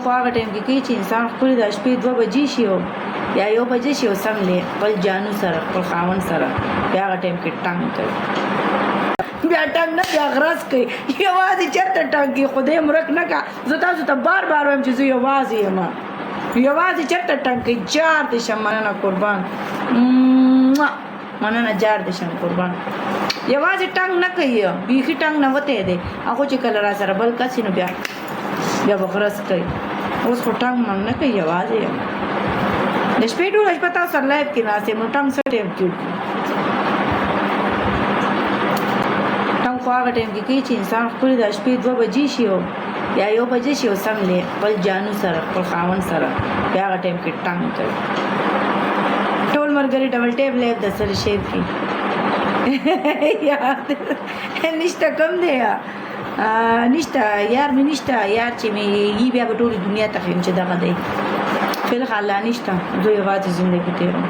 خو هغه ټایم کې کوي چې انسان خپل د شپې 2 بجې شي یا 1 بجې شي او سم لې خپل جانو سره خپل خاوند سره بیا هغه ټایم کې ټنګ کوي بیا ټنګ نه بیا غرض کوي یوازې چېرته ټنګ کوي خدای مرک نه کا زه تاسو ته بار بار وایم چې زه یوازې یم یوازې چېرته ټنګ کوي جار دې شم مننه قربان مننه جار دې شم قربان یوازې ټنګ نه کوي بیخي ټنګ نه وته دی هغه چې کله را سره بل کسي نو بیا به غرض کوي اوس خو ټنګ من نه کوي یوازې یم د شپې ټوله شپه تاسو سره لایف کې ناست یم نو ټنګ څه ټایم کې ټنګ خو هغه ټایم کې کوي چې انسان خپل د شپې 2 بجې شي یا 1 بجې شي او سم لې خپل جانو سره خپل خاوند سره بیا هغه ټایم کې ټنګ کوي ټول مرګري ډبل ټیپ لایف د سره شیر کی یار نشته کم دی نشته یار مې نشته یار چې مې یې بیا په ټولې دنیا ته خیم چې دغه دی فل خاله نشته زه یوازې زندګي تیروم